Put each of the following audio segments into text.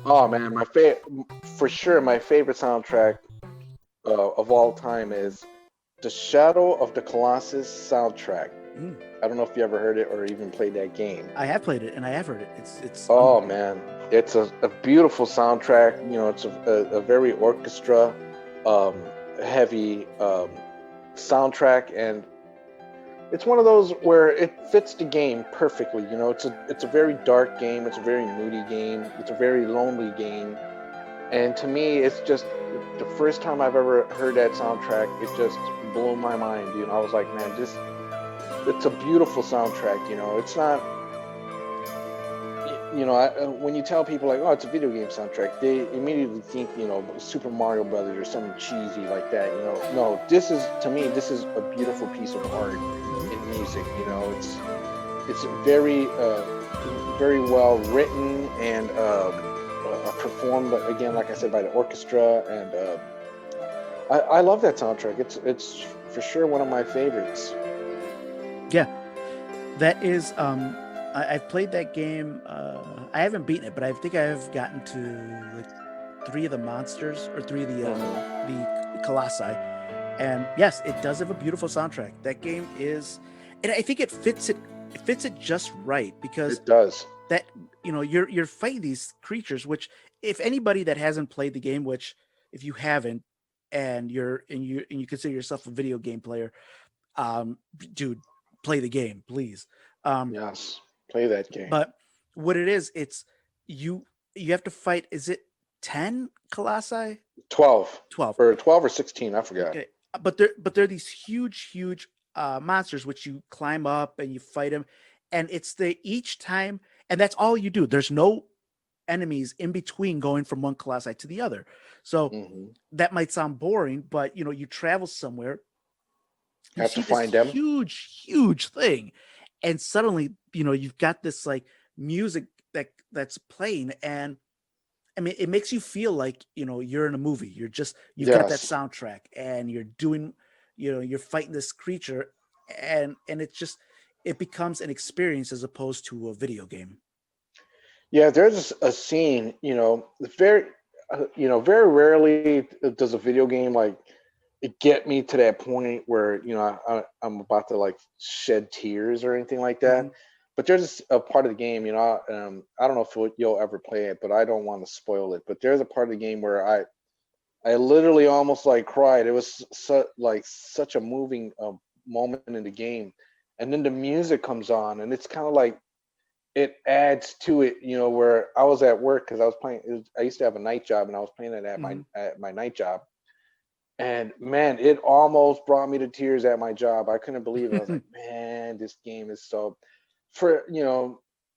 Oh man, for sure my favorite soundtrack of all time is the Shadow of the Colossus soundtrack. Mm. I don't know if you ever heard it or even played that game. I have played it and I have heard it. It's Oh unbelievable. man, it's a beautiful soundtrack. You know, it's a very orchestra heavy soundtrack, and it's one of those where it fits the game perfectly. You know, it's a very dark game. It's a very moody game. It's a very lonely game. And to me, it's just the first time I've ever heard that soundtrack. It just blew my mind. You know, I was like, man, this it's a beautiful soundtrack. You know, it's not. You know, when you tell people like, oh, it's a video game soundtrack, they immediately think, you know, Super Mario Brothers or something cheesy like that. You know, no, this is to me, this is a beautiful piece of art Hmm. in music. You know, it's very well written and performed again, like I said, by the orchestra, and I love that soundtrack. It's for sure one of my favorites. Yeah, that is. I've played that game. I haven't beaten it, but I think I have gotten to like three of the monsters or three of Hmm. the colossi. And yes, it does have a beautiful soundtrack. That game is, and I think it fits it just right because It does. that you're fighting these creatures. Which, if anybody that hasn't played the game, which if you haven't, and you consider yourself a video game player, dude, play the game, please. Um, Yes, play that game. but what it is, it's you you have to fight. Is it 10 colossi? 12 12. or 12 or 16, I forgot. Okay, but they're these huge monsters which you climb up and you fight them, and it's the each time, and that's all you do. There's no enemies in between going from one colossi to the other. So Hmm. that might sound boring, but you travel somewhere, you Have see to this find them. huge thing, and suddenly you've got this like music that's playing, and I mean, it makes you feel like you're in a movie. You've got that Yes. soundtrack, and you're doing, you're fighting this creature, and it becomes an experience as opposed to a video game. Yeah, there's a scene, very rarely does a video game like it get me to that point where, I'm about to like shed tears or anything like that. Hmm. But there's a part of the game, I don't know if you'll ever play it, but I don't want to spoil it. But there's a part of the game where I literally almost like cried. It was such a moving moment in the game, and then the music comes on, and it's kind of like it adds to it. Where I was at work because I was playing. I used to have a night job, and I was playing it Hmm. at my night job. And man, it almost brought me to tears at my job. I couldn't believe it. I was like, man, this game is so. For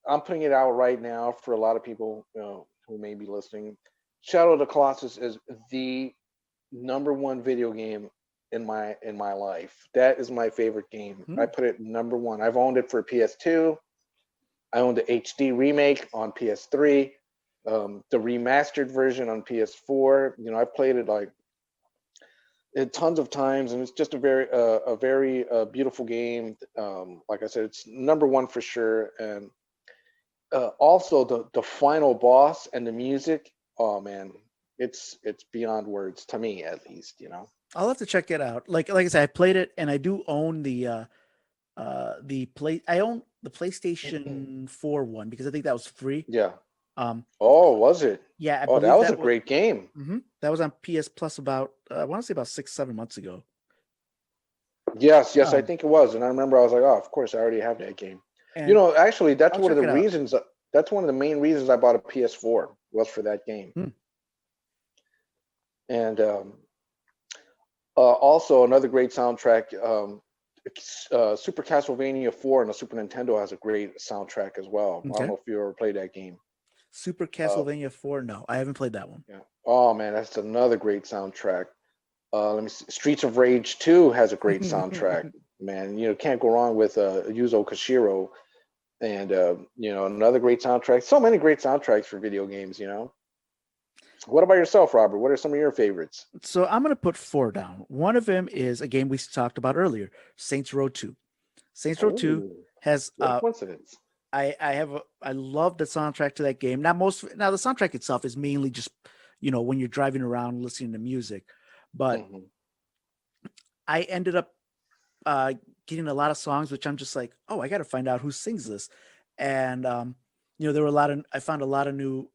I'm putting it out right now for a lot of people who may be listening. Shadow of the Colossus is the number one video game in my life. That is my favorite game. I put it number one. I've owned it for PS2. I owned the HD remake on PS3, the remastered version on PS4. I've played it like tons of times, and it's just a very beautiful game. Like I said, it's number one for sure. And also the final boss and the music. Oh man, it's beyond words to me, at least. I'll have to check it out. Like I said, I played it, and I do own the play. I own the PlayStation 4 one because I think that was free. Yeah. Um, Oh, was it? yeah, I Oh, that believe was a great game. that was on PS Plus about I want to say about 6-7 months ago. Yes, yes, I Um, think it was. And I remember I was like, oh, of course, I already have that game. and Actually, that's I'll one of check the it out. reasons. That's one of the main reasons I bought a PS4 was for that game. Hmm. And also another great soundtrack. Super Castlevania 4 on the Super Nintendo has a great soundtrack as well. I don't Okay. know if you ever played that game. Super Uh, Castlevania 4. No, I haven't played that one. yeah. Oh man, that's another great soundtrack. Let me see. Streets of Rage 2 has a great soundtrack. Man, can't go wrong with Yuzo Koshiro. And another great soundtrack. So many great soundtracks for video games. What about yourself, Robert? What are some of your favorites? So I'm gonna put four down. One of them is a game we talked about earlier, Saints Row 2. Saints Row 2 Oh, has what a coincidence. I love the soundtrack to that game. Now the soundtrack itself is mainly just, when you're driving around listening to music, but Hmm. I ended up uh, getting a lot of songs, which I'm just like, oh, I got to find out who sings this. And, there were I found a lot of new,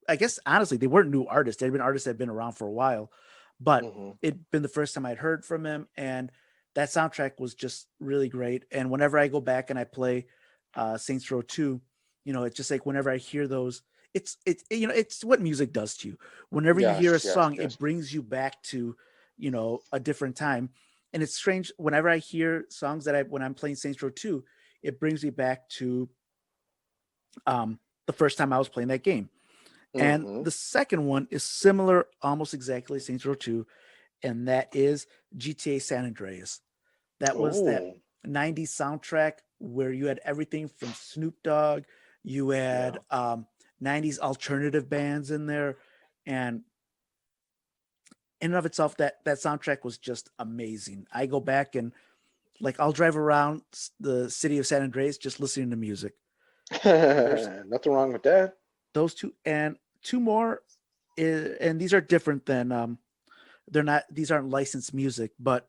I guess, honestly, they weren't new artists. They'd been artists that had been around for a while, but Hmm. it'd been the first time I'd heard from him. And that soundtrack was just really great. And whenever I go back and I play Saints Row 2, it's just like whenever I hear those, it's what music does to you. Whenever you hear a Yes, yes, song, yes. it brings you back to, a different time. And it's strange whenever I hear songs when I'm playing Saints Row 2, it brings me back to the first time I was playing that game. And Hmm. the second one is similar, almost exactly, Saints Row 2, and that is GTA San Andreas. That was that Oh, 90s soundtrack where you had everything from Snoop Dogg, you had yeah. 90s alternative bands in there, and in and of itself, that soundtrack was just amazing. I go back and like I'll drive around the city of San Andreas just listening to music. There's Nothing wrong with that. those two and two more, and these are different than they're not. These aren't licensed music, but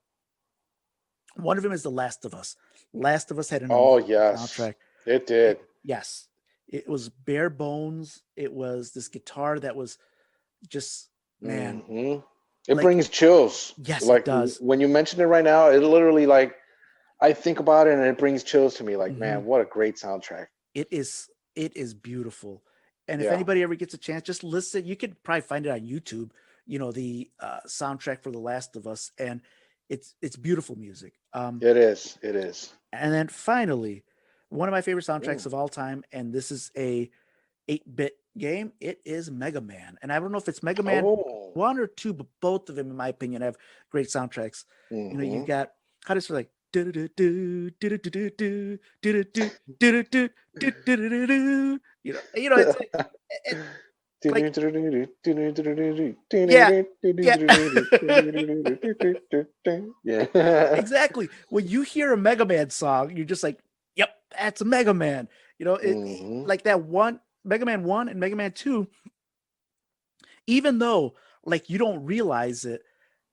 one of them is The Last of Us. Last of Us had an Oh, amazing yes, soundtrack. it did. Yes, it was bare bones. It was this guitar that was just, man, Hmm. It like, brings chills. yes, it Like does. when you mention it right now, it literally like I think about it and it brings chills to me. Like, Hmm. man, what a great soundtrack. It is beautiful. And if Yeah, anybody ever gets a chance, just listen. You could probably find it on YouTube. The soundtrack for The Last of Us, and it's beautiful music. it is. It is. And then finally, one of my favorite soundtracks Mm. of all time, and this is a 8-bit game. It is Mega Man, and I don't know if it's Mega Man Oh. 1 or 2, but both of them, in my opinion, have great soundtracks. You Hmm. got how does it like do do do do do do do do do do do do do do do. It's like yeah, yeah. Yeah. Exactly. When you hear a Mega Man song, you're just like, "Yep, that's a Mega Man." Hmm. Like that one Mega Man 1 and Mega Man 2, even though like you don't realize it,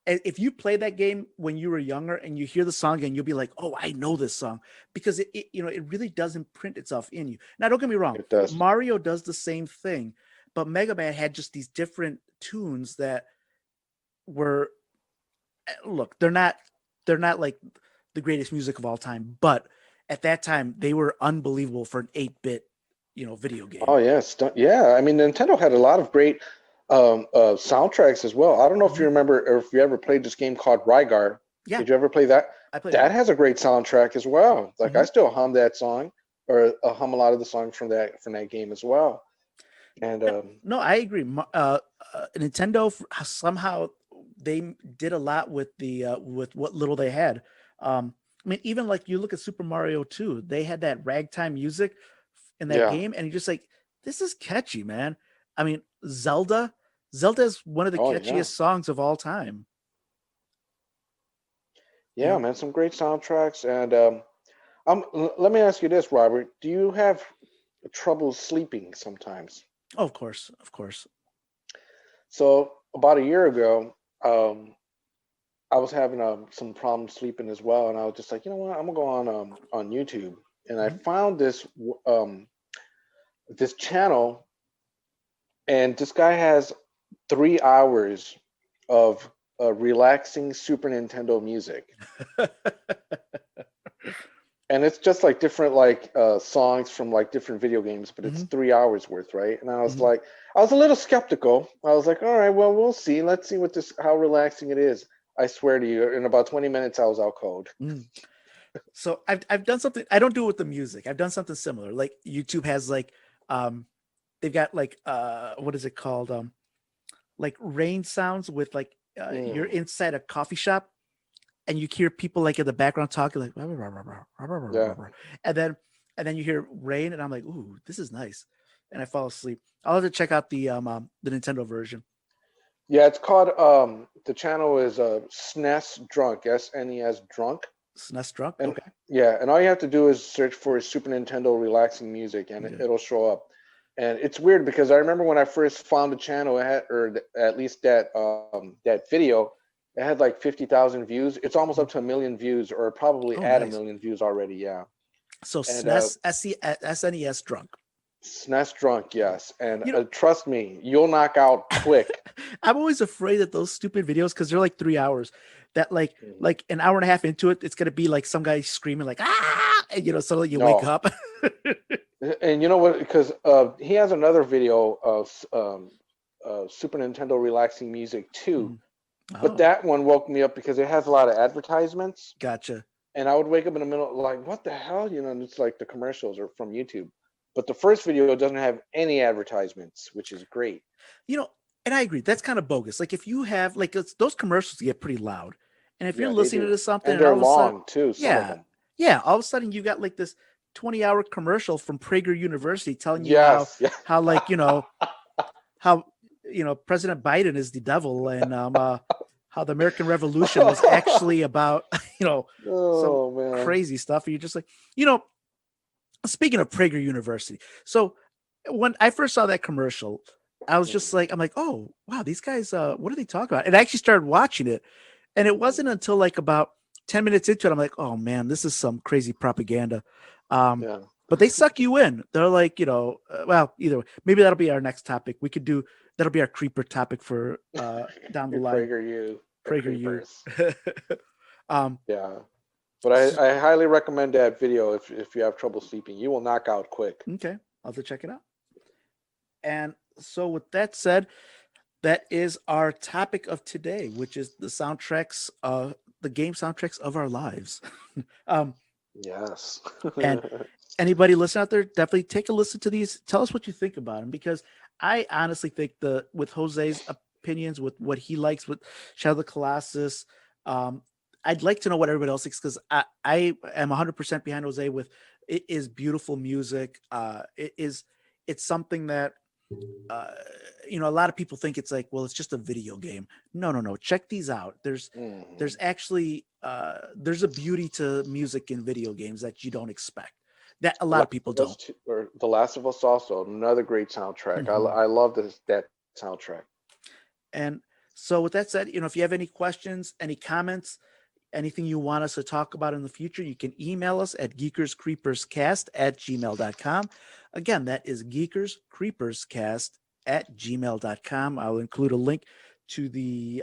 if you play that game when you were younger and you hear the song and you'll be like, "Oh, I know this song," because it really does imprint itself in you. Now, don't get me wrong, It does. Mario does the same thing, but Mega Man had just these different tunes that were look, they're not like the greatest music of all time, but at that time they were unbelievable for an 8-bit, video Oh game. yes, yeah. I mean, Nintendo had a lot of great soundtracks as well. I don't know if you Mhm. remember or if you ever played this game called Rygar. Yeah, Did you ever play that? I played That Rare. has a great soundtrack as well. Like I Mhm. still hum that song or hum a lot of the songs from that game as well. And No, no, I agree. Nintendo somehow they did a lot with with what little they had. I mean, even like you look at Super Mario 2, they had that ragtime music in that yeah. game, and you're just like, this is catchy, man. I mean, Zelda is one of the Oh yeah. catchiest songs of all time. You Yeah, know, man, some great soundtracks. And let me ask you this, Robert. Do you have trouble sleeping sometimes? oh, of course, of course. So about a year ago, um, I was having some problems sleeping as well, and I was just like, you know what, I'm gonna go on YouTube, and I Mhm. found this channel, and this guy has 3 hours of relaxing Super Nintendo music, and it's just like different like songs from like different video games, but it's Mhm. 3 hours worth, right? And I was Mhm. like, I was a little skeptical. I was like, all right, well, we'll see. Let's see what this how relaxing it is. I swear to you, in about 20 minutes, I was out cold. Mm. So I've done something. I don't do it with the music. I've done something similar. Like YouTube has like um they've got like what is it called? Like rain sounds with like you're Mm, inside a coffee shop and you hear people like in the background talking like yeah. and then you hear rain and I'm like, ooh, this is nice. And I fall asleep. I'll have to check out the Nintendo version. Yeah, it's called the channel is SNES Drunk, SNES Drunk. SNES drunk. And Okay. yeah, and all you have to do is search for Super Nintendo relaxing music, and Yeah. it'll show up. And it's weird because I remember when I first found the channel, it had, at least that video, it had like 50,000 views. It's almost up to a million views, or probably Oh, at a nice. million views already. Yeah, So and SNES, SNES drunk. SNES drunk, yes. And You know, trust me, you'll knock out quick. I'm always afraid that those stupid videos, because they're like 3 hours, that Mhm. like an hour and a half into it, it's gonna be like some guy screaming like ah, and suddenly you wake No, up. and you know what? Because he has another video of Super Nintendo relaxing music too. Mhm. But Oh, that one woke me up because it has a lot of advertisements, gotcha. and I would wake up in the middle like, what the hell? And it's like the commercials are from YouTube. But the first video doesn't have any advertisements, which is great. You know, and I agree. That's kind of bogus. Like if you have like those commercials get pretty loud, and if you're Yeah, they listening do. to something And and they're all of a sudden, long too, some of yeah, them. yeah, all of a sudden you got like this 20-hour commercial from Prager University telling you Yes. Yeah. how like how President Biden is the devil, and how the American Revolution was actually about some Oh man. crazy stuff. And you're just like, you know, speaking of Prager University, so when I first saw that commercial, I was just like, I'm like, oh wow, these guys, what are they talking about? And I actually started watching it, and it Mhm. wasn't until like about 10 minutes into it, I'm like, oh man, this is some crazy propaganda. Um, Yeah. but they suck you in. They're like, well, either way, maybe that'll be our next topic. We could do that'll be our creeper topic for down the Your line. Prager you, the Prager you. creepers. um, Yeah. But s- I highly recommend that video if you have trouble sleeping. You will knock out quick. okay, I'll have to check it out. And so, with that said, that is our topic of today, which is the game soundtracks of our lives. um, Yes. and anybody listening out there, definitely take a listen to these. Tell us what you think about them, because I honestly think with Jose's opinions, with what he likes with Shadow of the Colossus, um, I'd like to know what everybody else thinks, because I am 100% behind Jose with it is beautiful music. It's something that uh, a lot of people think it's like, well, it's just a video game. No, no, no. Check these out. There's Mhm. actually there's a beauty to music in video games that you don't expect. That a The lot Last of people of Us, don't. or The Last of Us, also another great soundtrack. Mhm. I love that soundtrack. And so, with that said, if you have any questions, any comments, anything you want us to talk about in the future, you can email us at geekerscreeperscast@gmail.com. Again, that is geekerscreeperscast@gmail.com. I'll include a link to the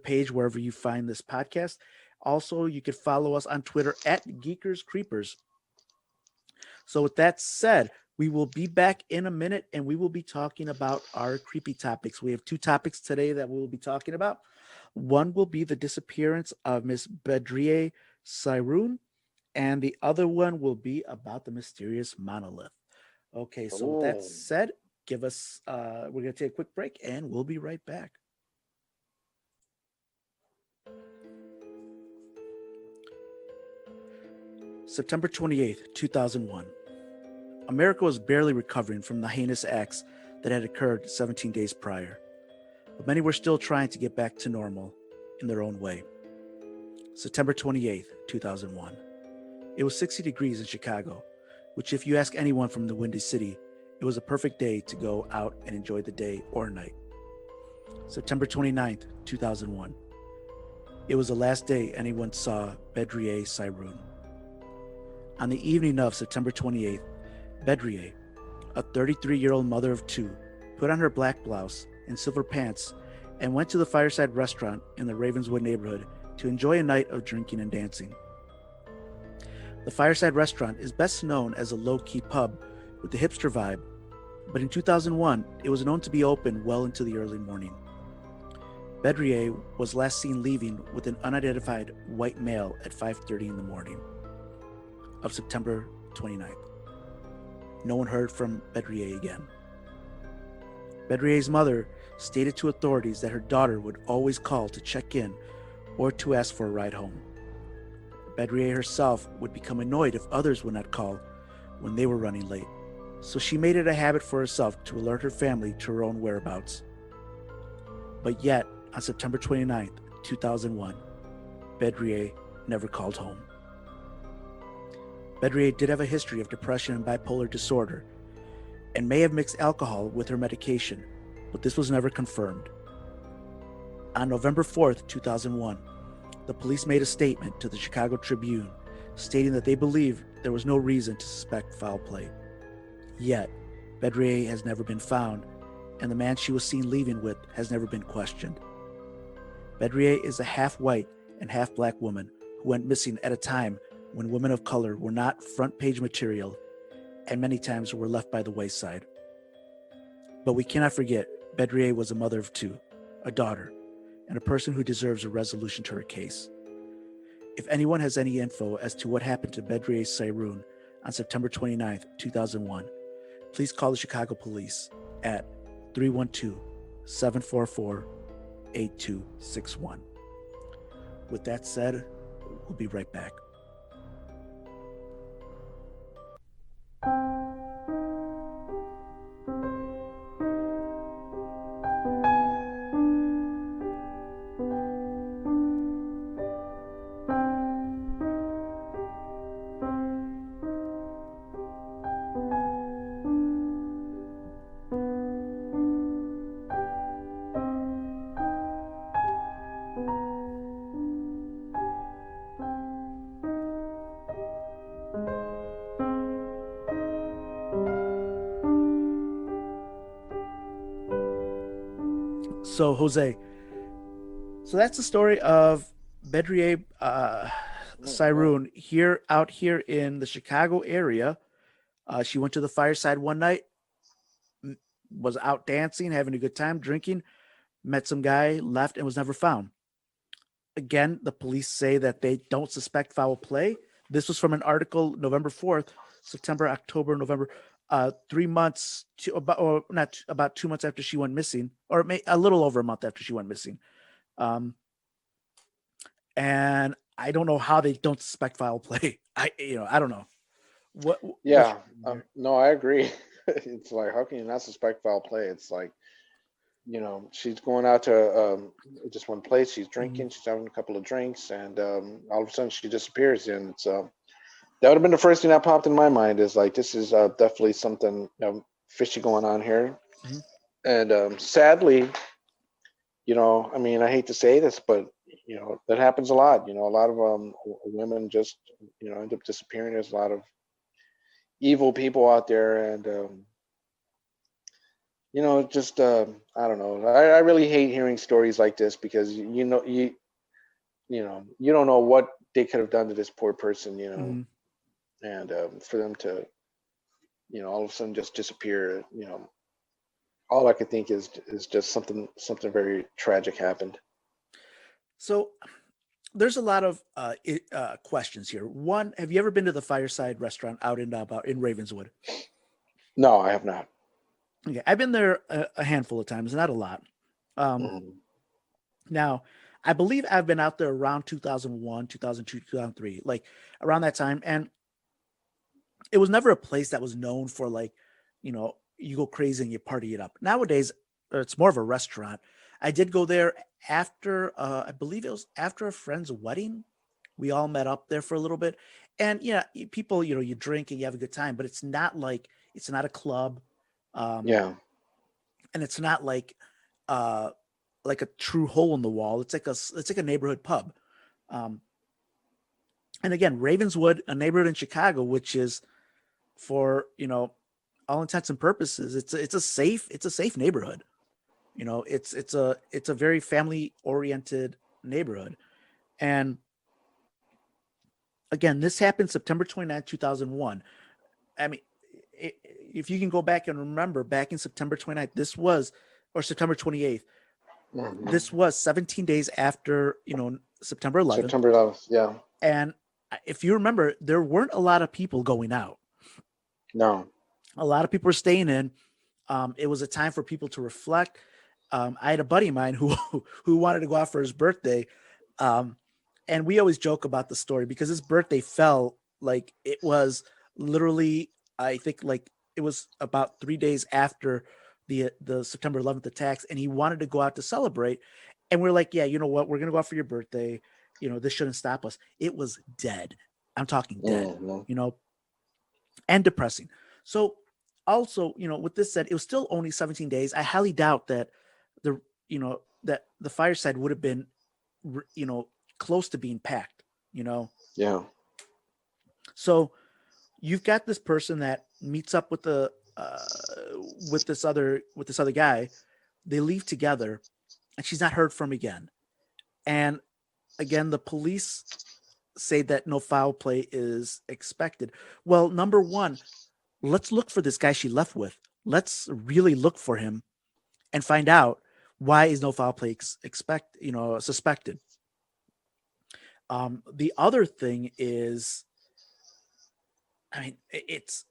page wherever you find this podcast. Also, you could follow us on Twitter at geekerscreepers. So, with that said, we will be back in a minute, and we will be talking about our creepy topics. We have two topics today that we will be talking about. One will be the disappearance of Miss Bedriye Sayrun, and the other one will be about the mysterious monolith. Okay, so with that Oh, said, we're going to take a quick break, and we'll be right back. September 28th, 2001. America was barely recovering from the heinous acts that had occurred 17 days prior, but many were still trying to get back to normal in their own way. September 28th, 2001. It was 60 degrees in Chicago, which, if you ask anyone from the Windy City, it was a perfect day to go out and enjoy the day or night. September 29th, 2001. It was the last day anyone saw Bedriye Sayrun. On the evening of September 28th, Bedriye, a 33-year-old mother of two, put on her black blouse and silver pants and went to the Fireside restaurant in the Ravenswood neighborhood to enjoy a night of drinking and dancing. The Fireside restaurant is best known as a low-key pub with a hipster vibe, but in 2001, it was known to be open well into the early morning. Bedriye was last seen leaving with an unidentified white male at 5:30 in the morning of September 29th. No one heard from Bedriye again. Bedriye's mother stated to authorities that her daughter would always call to check in or to ask for a ride home. Bedriye herself would become annoyed if others would not call when they were running late, so she made it a habit for herself to alert her family to her own whereabouts. But yet, on September 29th, 2001, Bedriye never called home. Bedriye did have a history of depression and bipolar disorder, and may have mixed alcohol with her medication, but this was never confirmed. On November 4th, 2001, the police made a statement to the Chicago Tribune stating that they believe there was no reason to suspect foul play. Yet, Bedriye has never been found, and the man she was seen leaving with has never been questioned. Bedriye is a half-white and half-black woman who went missing at a time when women of color were not front-page material and many times were left by the wayside. But we cannot forget Bedriye was a mother of two, a daughter, and a person who deserves a resolution to her case. If anyone has any info as to what happened to Bedriye Sayrun on September 29th, 2001, please call the Chicago Police at 312-744-8261. With that said, we'll be right back. So, Jose, so that's the story of Bedriye Sayrun out here in the Chicago area. She went to the fireside one night, was out dancing, having a good time, drinking, met some guy, left, and was never found. Again, the police say that they don't suspect foul play. This was from an article November 4th, September, October, November, 3 months to about 2 months after she went missing, or a little over a month after she went missing. And I don't know how they don't suspect foul play. I don't know. Yeah, no, I agree. It's like, how can you not suspect foul play? It's like, she's going out to just one place. She's drinking. She's having a couple of drinks, and all of a sudden she disappears. And it's that would have been the first thing that popped in my mind. Is like, this is definitely something fishy going on here. And sadly, I mean, I hate to say this, but that happens a lot. A lot of women just end up disappearing. There's a lot of evil people out there, and just I don't know. I really hate hearing stories like this, because you don't know what they could have done to this poor person, and for them to all of a sudden just disappear. All I could think is just something very tragic happened. So there's a lot of questions here. One, have you ever been to the Fireside restaurant out in Ravenswood? No, I have not. Okay, I've been there a handful of times, not a lot. Now, I believe I've been out there around 2001, 2002, 2003, like around that time. And it was never a place that was known for, like, you go crazy and you party it up. Nowadays, it's more of a restaurant. I did go there after, I believe it was after a friend's wedding. We all met up there for a little bit. And people, you drink and you have a good time, but it's not a club. Yeah. And it's not like a true hole in the wall. It's like a neighborhood pub. And again, Ravenswood, a neighborhood in Chicago, which is, for all intents and purposes, it's a safe neighborhood. It's a very family oriented neighborhood. And again, this happened September 29th, 2001. I mean, if you can go back and remember, back in September 29th, or September 28th, this was 17 days after, September 11th. September 11th, yeah. And if you remember, there weren't a lot of people going out. No. A lot of people were staying in. It was a time for people to reflect. I had a buddy of mine who wanted to go out for his birthday. And we always joke about the story, because his birthday fell, like, it was literally, I think, like, it was about 3 days after the September 11th attacks, and he wanted to go out to celebrate. And we're like, yeah, you know what? We're going to go out for your birthday. this shouldn't stop us. It was dead. I'm talking dead, Mhm. and depressing. So also, with this said, it was still only 17 days. I highly doubt that the, that the fireside would have been, you know, close to being packed, you know? Yeah. So you've got this person that meets up with with this other guy. They leave together, and she's not heard from again. And again, the police say that no foul play is expected. Well, number one, let's look for this guy she left with. Let's really look for him and find out why is no foul play suspected. The other thing is, I mean, it's,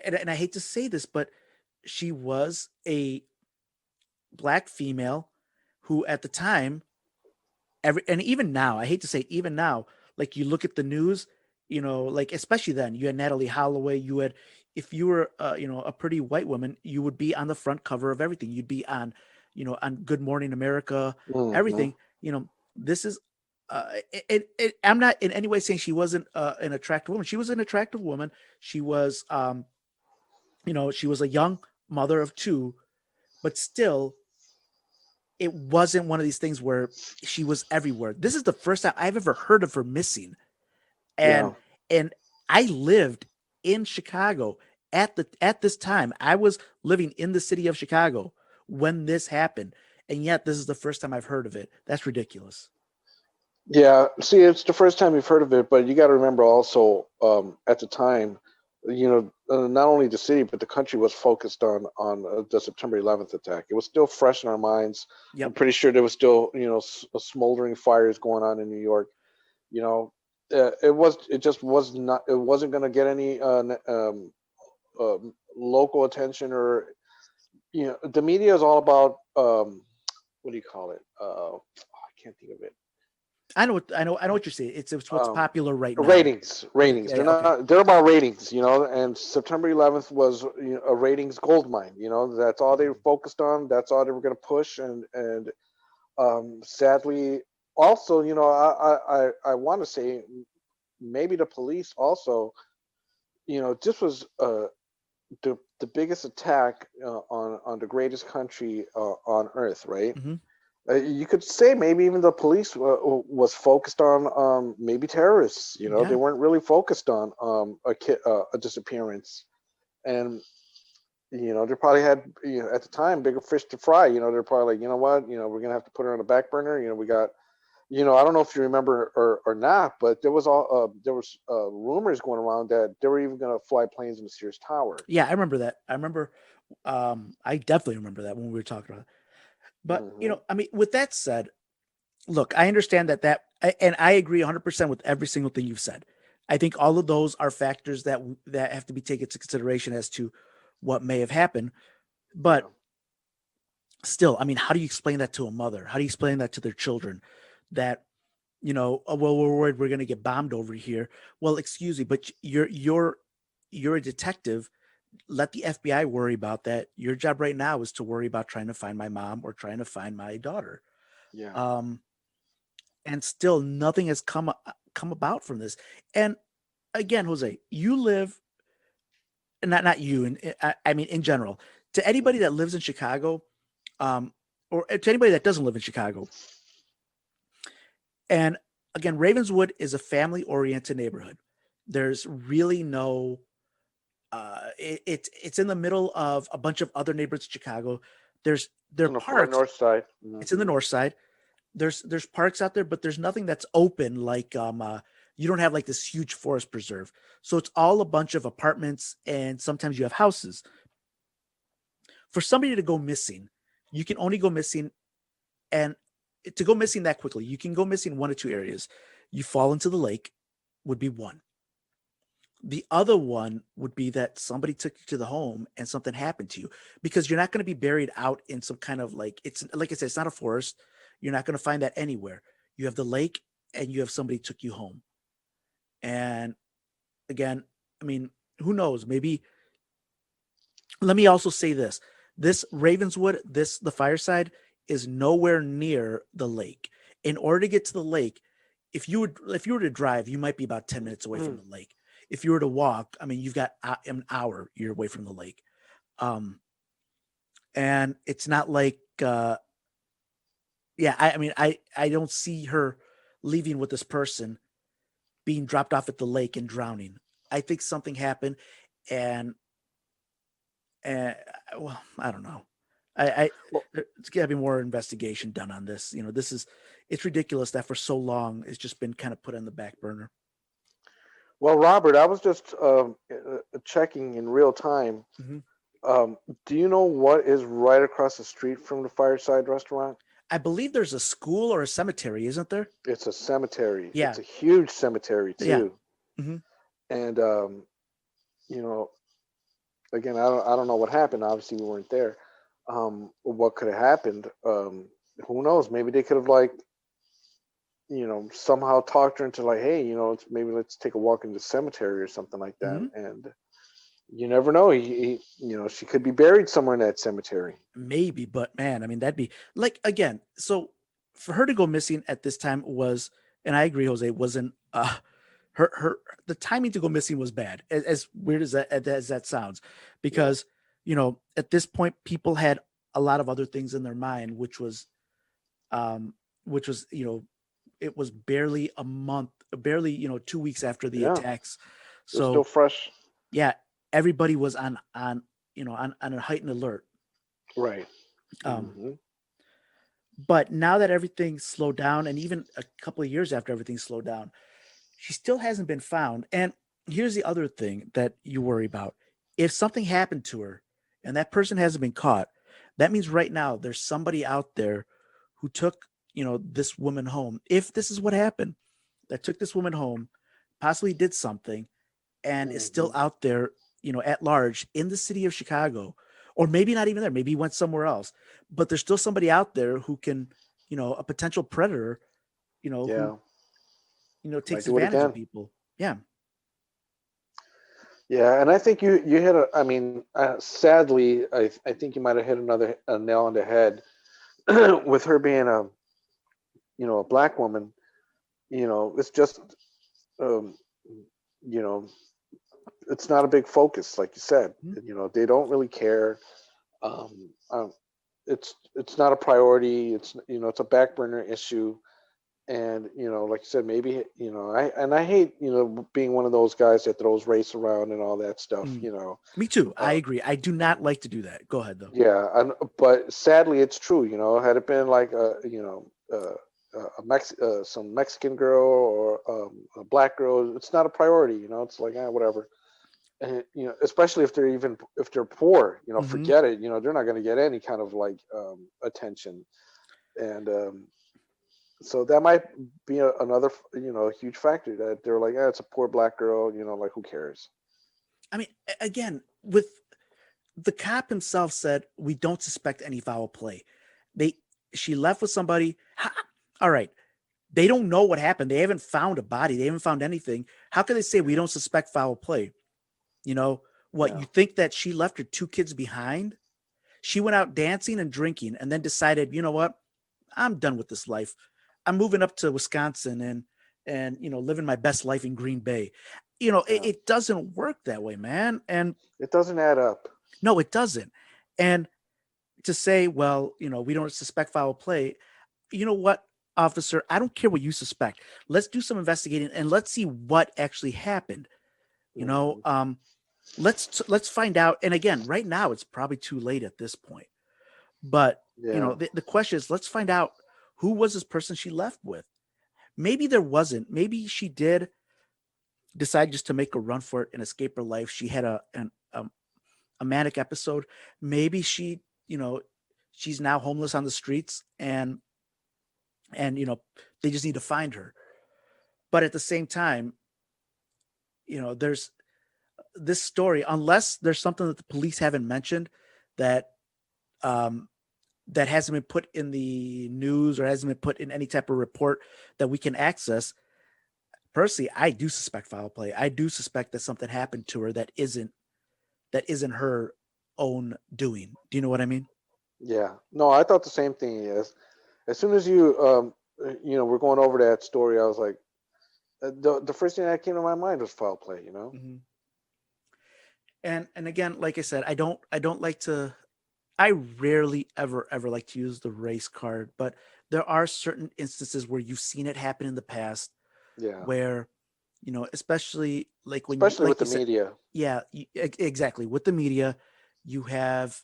and I hate to say this, but she was a black female who at the time, and even now, I hate to say, even now, like you look at the news, like especially then, you had Natalie Holloway, you had, if you were, a pretty white woman, you would be on the front cover of everything. You'd be on, on Good Morning America, Mhm. everything. This is, I'm not in any way saying she wasn't an attractive woman. She was an attractive woman. She was, she was a young mother of two, but still, it wasn't one of these things where she was everywhere. This is the first time I've ever heard of her missing. And Yeah. and I lived in Chicago at this time. I was living in the city of Chicago when this happened. And yet this is the first time I've heard of it. That's ridiculous. Yeah, see, it's the first time you've heard of it, but you got to remember also, at the time, not only the city but the country was focused on the September 11th attack. It was still fresh in our minds. I'm Yep. pretty sure there was still, smoldering fires going on in New York. You know, it just was not. It wasn't going to get any local attention, or the media is all about what do you call it? I can't think of it. I know what you're saying. It's what's Um, popular right now. ratings. They're Okay. not. They're about ratings, and September 11th was, a ratings gold mine. That's all they were focused on. That's all they were going to push, and sadly, also, I want to say maybe the police also, this was the biggest attack on the greatest country on earth, right? Hmm. You could say maybe even the police was focused on maybe terrorists. They Yeah. weren't really focused on a disappearance, and they probably had, at the time, bigger fish to fry. They're probably like, you know what, we're gonna have to put her on the back burner. We got, I don't know if you remember or not, but there was rumors going around that they were even gonna fly planes in the Sears Tower. Yeah, I remember that. I definitely remember that when we were talking about it. But, Hmm. I mean, with that said, look, I understand and I agree 100% with every single thing you've said. I think all of those are factors that have to be taken into consideration as to what may have happened. But Yeah. still, I mean, how do you explain that to a mother? How do you explain that to their children? That, "Oh, well, we're worried we're going to get bombed over here." Well, excuse me, but you're a detective. Let the FBI worry about that. Your job right now is to worry about trying to find my mom or trying to find my daughter. Yeah. Um, and still nothing has come about from this. And again, Jose, you live, not you, and I mean in general, to anybody Mhm. that lives in Chicago, um, or to anybody that doesn't live in Chicago. And again, Ravenswood is a family-oriented neighborhood. There's really no, it's in the middle of a bunch of other neighborhoods in Chicago. There It's are on the far parks. north side. It's in the Hmm. north side. There's parks out there, but there's nothing that's open, like you don't have like this huge forest preserve. So it's all a bunch of apartments, and sometimes you have houses. For somebody to go missing, you can only go missing, and to go missing that quickly, you can go missing one of two areas. You fall into the lake, would be one. The other one would be that somebody took you to the home and something happened to you, because you're not going to be buried out in some kind of, like, it's like I said, it's not a forest. You're not going to find that anywhere. You have the lake, and you have somebody took you home. And again, I mean, who knows? Maybe, let me also say this. This Ravenswood, the fireside, is nowhere near the lake. In order to get to the lake, if you were to drive, you might be about 10 minutes away from the lake. If you were to walk, I mean, you've got an hour you're away from the lake. And it's not like, yeah, I mean, I don't see her leaving with this person, being dropped off at the lake and drowning. I think something happened, and and well, I don't know. I Well, It's got to be more investigation done on this. It's ridiculous that for so long it's just been kind of put on the back burner. well, Robert, I was just checking in real time. Hmm. Do you know what is right across the street from the Fireside Restaurant? I believe there's a school or a cemetery, isn't there? It's a cemetery. Yeah, It's a huge cemetery yeah. too. Hmm. And you know, again, I don't know what happened. Obviously, we weren't there. What could have happened? Who knows? Maybe they could have like somehow talked her into like, hey, let's take a walk in the cemetery or something like that. Hmm. And you never know. She could be buried somewhere in that cemetery. Maybe, but man, I mean, that'd be like, again. So for her to go missing at this time was, and I agree, Jose, wasn't her the timing to go missing was bad. As weird as that sounds, Yeah. because at this point people had a lot of other things in their mind, um which was it was barely a month, barely 2 weeks after the Yeah. attacks. It was still So fresh. yeah, everybody was on a heightened alert. Right. Um, Hmm. but now that everything slowed down, and even a couple of years after everything slowed down, she still hasn't been found. And here's the other thing that you worry about: if something happened to her and that person hasn't been caught, that means right now there's somebody out there who took this woman home. If this is what happened, that took this woman home, possibly did something, and is still Hmm. out there, at large in the city of Chicago, or maybe not even there. Maybe he went somewhere else, but there's still somebody out there who can, a potential predator, who, Yeah. Might takes do it advantage of again. people. Yeah. Yeah, and I think you hit a. I mean, sadly, I think you might have hit another a nail on the head with her being a black woman. It's just um, you know it's not a big focus, like you said. Mhm. They don't really care. Um, um, it's not a priority. It's a back burner issue. And like you said, maybe I hate being one of those guys that throws race around and all that stuff. Mm. Me too. I Uh, agree. I do not like to do that. Go ahead though. yeah, but sadly, it's true. Had it been like some Mexican girl or a black girl, it's not a priority. It's like whatever. And especially if they're poor, Hmm. forget it. They're not going to get any kind of like attention. And so that might be another huge factor that they're like, it's a poor black girl. Like who cares? I mean, again, with the cop himself said, we don't suspect any foul play. They, she left with somebody. All right. They don't know what happened. They haven't found a body. They haven't found anything. How can they say we Yeah, don't suspect foul play? You know what? yeah, You think that she left her two kids behind? She went out dancing and drinking and then decided, you know what? I'm done with this life. I'm moving up to Wisconsin and living my best life in Green Bay. yeah. It doesn't work that way, man. And It doesn't add up. no, it doesn't. And to say, well, we don't suspect foul play. You know what, officer? I don't care what you suspect. Let's do some investigating and let's see what actually happened. You know, Hmm. um, let's find out. And again, right now it's probably too late at this point. But Yeah, the question is, let's find out who was this person she left with. Maybe there wasn't. Maybe she did decide just to make a run for it and escape her life. She had a manic episode. Maybe she's now homeless on the streets and they just need to find her. But at the same time, there's this story, unless there's something that the police haven't mentioned that um that hasn't been put in the news or hasn't been put in any type of report that we can access. Personally, I do suspect foul play. I do suspect that something happened to her that isn't her own doing. Do you know what I mean? yeah. No, I thought the same thing. As soon as you we're going over that story. I was like, the first thing that came to my mind was foul play. Mhm. And again, like I said, I don't like to. I rarely ever like to use the race card, but there are certain instances where you've seen it happen in the past Yeah, where, especially like when you, especially with like the you said, media. yeah, exactly. With the media, you have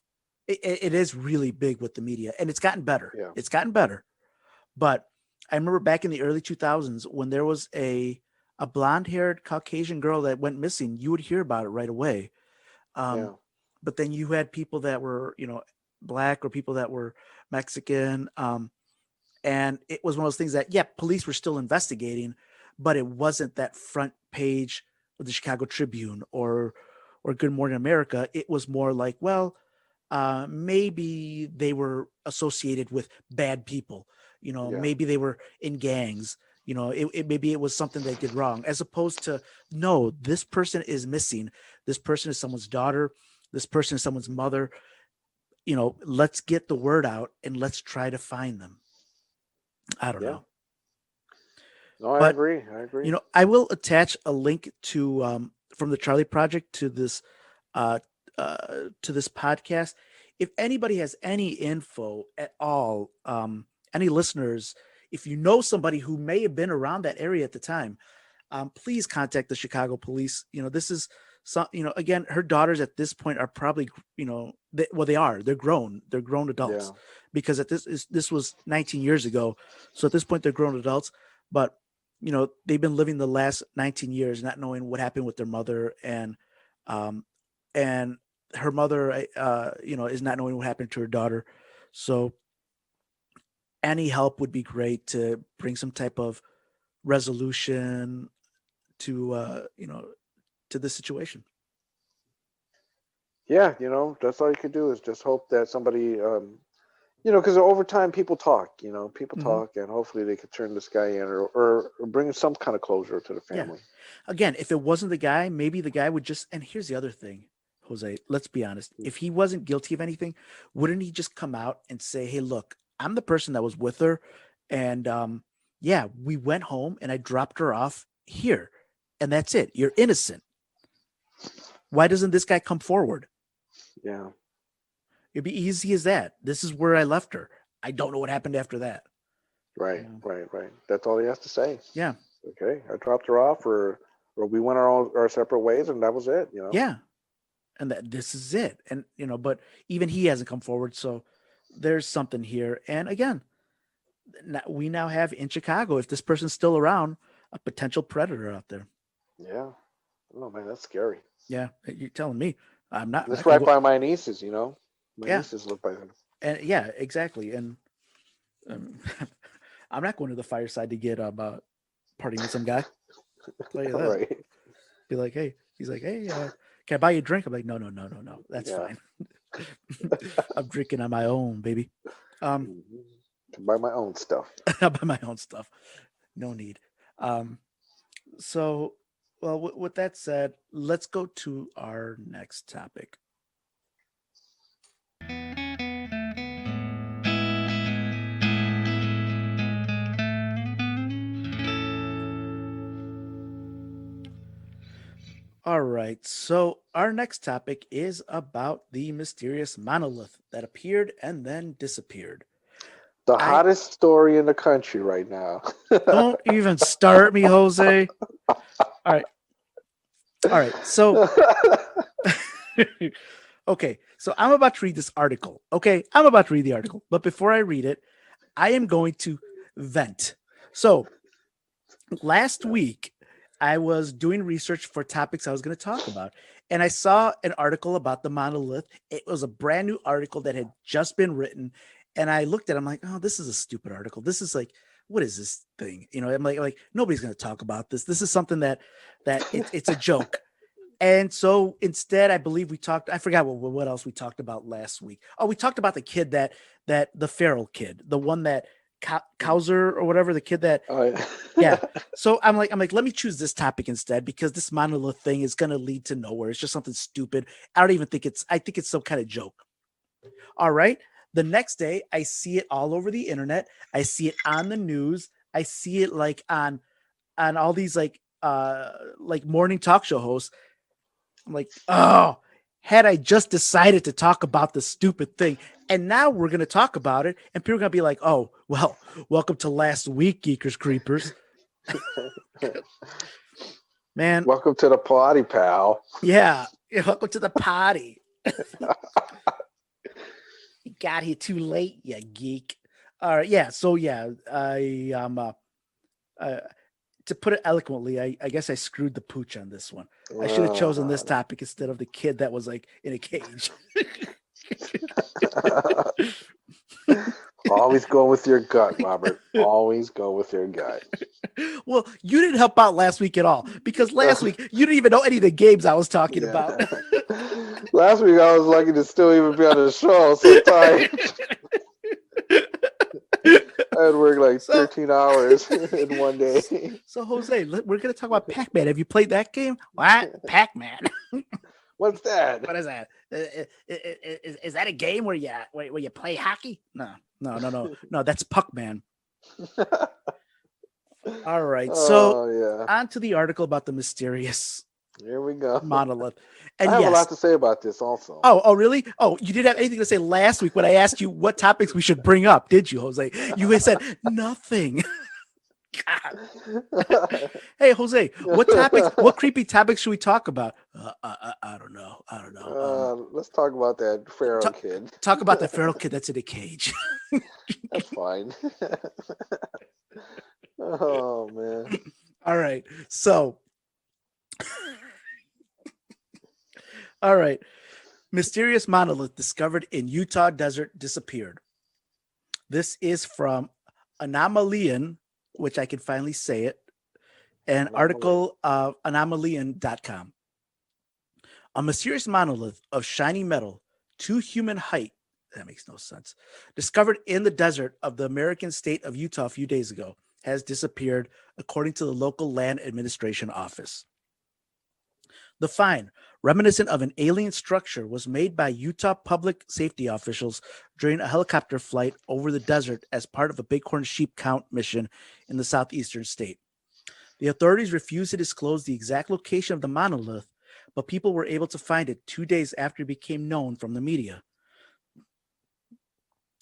it is really big with the media, and it's gotten better. Yeah, It's gotten better. But I remember back in the early 2000s when there was a blonde-haired Caucasian girl that went missing, you would hear about it right away. Um, yeah, but then you had people that were, black or people that were Mexican. And it was one of those things that, yeah, police were still investigating, but it wasn't that front page of the Chicago Tribune or Good Morning America. It was more like, well, maybe they were associated with bad people. yeah, Maybe they were in gangs. Maybe it was something they did wrong, as opposed to, no, this person is missing. This person is someone's daughter. This person is someone's mother. Let's get the word out and let's try to find them. I don't yeah. know. No, I But agree. I agree. I will attach a link to from the Charlie Project uh, to this podcast. If anybody has any info at all, any listeners, if you know somebody who may have been around that area at the time, please contact the Chicago police. This is some, again, her daughters at this point are probably, they are, they're grown, Yeah, adults, because this was 19 years ago. So at this point, they're grown adults, but they've been living the last 19 years, not knowing what happened with their mother, um, and her mother, is not knowing what happened to her daughter. So any help would be great to bring some type of resolution to to this situation. yeah. That's all you could do is just hope that somebody, because over time people talk. People Hmm. talk, and hopefully they could turn this guy in, or bring some kind of closure to the Yeah. family. Again, if it wasn't the guy, maybe the guy would just. And here's the other thing, Jose. Let's be honest. If he wasn't guilty of anything, wouldn't he just come out and say, "Hey, look, I'm the person that was with her, and yeah, we went home and I dropped her off here, and that's it. You're innocent. Why doesn't this guy come forward? Yeah, It'd be easy as that. This is where I left her. I don't know what happened after that. You right, know? right, right. That's all he has to say. Yeah, Okay, I dropped her off, or we went our separate ways, and that was it. yeah. And that this is it. And but even he hasn't come forward. So there's something here. And again, we now have in Chicago, if this person's still around, a potential predator out there. Yeah. Oh man, that's scary. Yeah, you're telling me. I'm That's not gonna right go. by my nieces. My Yeah, nieces live by them. and yeah, exactly. And um, I'm not going to the fireside to get partying with some guy. Tell you All that. right. Be like, hey, he's like, hey, can I buy you a drink? I'm like, no, no, no, no, no. That's Yeah. fine. I'm drinking on my own, baby. Um, Mhm. To buy my own stuff. I'll buy my own stuff. No need. Um, so, well, with that said, let's go to our next topic. All right. So, our next topic is about the mysterious monolith that appeared and then disappeared. The I hottest story in the country right now. don't even start me, Jose. All right. All right. So, okay. So, I'm about to read this article. Okay. I'm about to read the article. But before I read it, I am going to vent. So, last week, I was doing research for topics I was going to talk about, and I saw an article about the monolith. It was a brand new article that had just been written, and I looked at it, I'm like, oh, this is a stupid article. This is like, what is this thing? I'm like nobody's going to talk about this. This is something it's a joke. And so instead, I believe we talked. I forgot what else we talked about last week. Oh, we talked about the kid that the feral kid, the one that Kauser or whatever, the kid that, Oh, yeah. yeah. So I'm like, let me choose this topic instead, because this monolith thing is going to lead to nowhere. It's just something stupid. I don't even think I think it's some kind of joke. All right. The next day, I see it all over the internet. I see it on the news. I see it like on all these like morning talk show hosts. I'm like, oh, had I just decided to talk about this stupid thing, and now we're gonna talk about it, and people are gonna be like, oh, well, welcome to last week, Geekers Creepers. Man, Welcome to the party, pal. yeah, welcome to the party. You got here too late, you geek. All right, yeah. So yeah, I to put it eloquently, I guess I screwed the pooch on this one. I should have chosen this topic instead of the kid that was like in a cage. Always go with your gut, Robert. Always go with your gut. Well, you didn't help out last week at all because last week you didn't even know any of the games I was talking about. Last week I was lucky to still even be on the show. I was so tired. I had worked like 13 hours in one day. So Jose, we're going to talk about Pac-Man. Have you played that game? What? Pac-Man. What's that? What is that? Is that a game where you play hockey? No. That's Puck-Man. All right. So on to the article about the mysterious Here we go. monolith. And I have a lot to say about this also. Oh, really? Oh, you didn't have anything to say last week when I asked you what topics we should bring up, did you, Jose? You said nothing. Hey, Jose, what creepy topics should we talk about? I don't know. Let's talk about that feral kid. Talk about the feral kid that's in a cage. That's fine. Oh, man. All right. So, all right. Mysterious monolith discovered in Utah desert disappeared. This is from Anomalian, which I can finally say it, an article of anomalian.com. A mysterious monolith of shiny metal, 2 human height, that makes no sense, discovered in the desert of the American state of Utah a few days ago, has disappeared, according to the local land administration office. The find, reminiscent of an alien structure, was made by Utah public safety officials during a helicopter flight over the desert as part of a bighorn sheep count mission in the southeastern state. The authorities refused to disclose the exact location of the monolith, but people were able to find it 2 days after it became known from the media.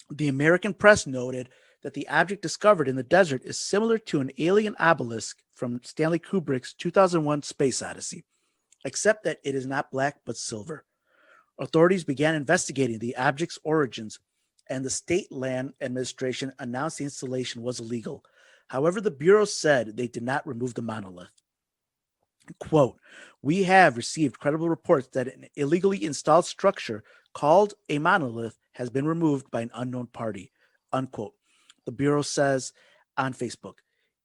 The American press noted that the object discovered in the desert is similar to an alien obelisk from Stanley Kubrick's 2001 Space Odyssey, except that it is not black but silver. Authorities began investigating the object's origins, and the state land administration announced the installation was illegal. However, the Bureau said they did not remove the monolith. Quote, "We have received credible reports that an illegally installed structure called a monolith has been removed by an unknown party," unquote. The Bureau says on Facebook,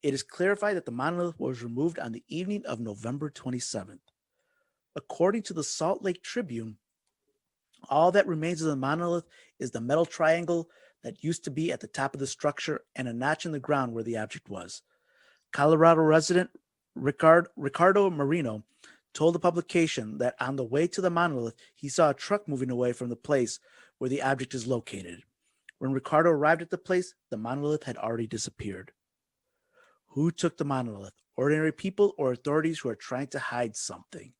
it is clarified that the monolith was removed on the evening of November 27th. According to the Salt Lake Tribune, all that remains of the monolith is the metal triangle that used to be at the top of the structure and a notch in the ground where the object was. Colorado resident Ricardo Marino told the publication that on the way to the monolith, he saw a truck moving away from the place where the object is located. When Ricardo arrived at the place, the monolith had already disappeared. Who took the monolith? Ordinary people or authorities who are trying to hide something?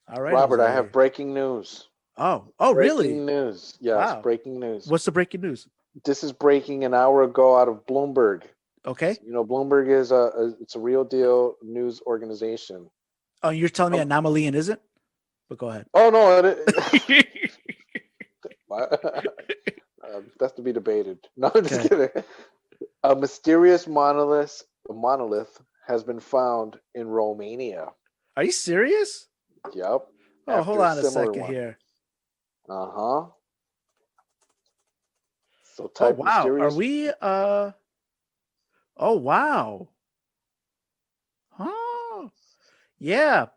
All right, Robert, Jose. I have breaking news. Oh, breaking really? Breaking news. Yes, wow. Breaking news. What's the breaking news? This is breaking an hour ago out of Bloomberg. Okay. You know, Bloomberg is it's a real deal news organization. Oh, you're telling me Anomalian isn't? But go ahead. Oh no, that's to be debated. No, I'm just kidding. A mysterious monolith has been found in Romania. Are you serious? Yep. Oh, hold on a second here. Uh-huh. So type wow. Mysterious... Are we Oh wow. Oh. Yeah.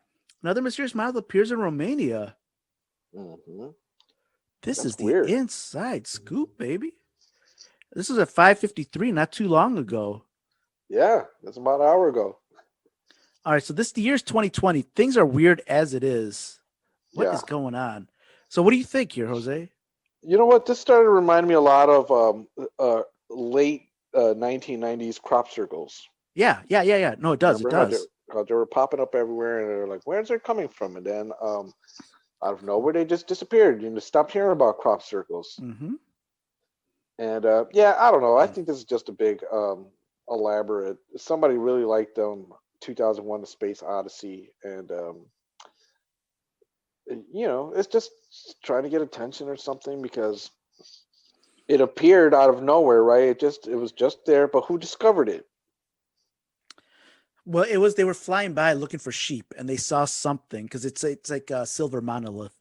Another mysterious monolith appears in Romania. Mm-hmm. This is weird. The inside scoop, baby. This is at 5:53, not too long ago. Yeah, that's about an hour ago. All right, so the year's 2020. Things are weird as it is. What is going on? So what do you think here, Jose? You know what? This started to remind me a lot of late 1990s crop circles. Yeah. No, it does. It Remember does. how they were popping up everywhere, and they're like, "Where's it coming from?" And then out of nowhere, they just disappeared. You know, stopped hearing about crop circles. Mm-hmm. And yeah, I don't know. I think this is just a big elaborate. Somebody really liked 2001: A Space Odyssey, and you know, it's just trying to get attention or something because it appeared out of nowhere, right? It was just there, but who discovered it? Well, it was they were flying by looking for sheep, and they saw something because it's like a silver monolith.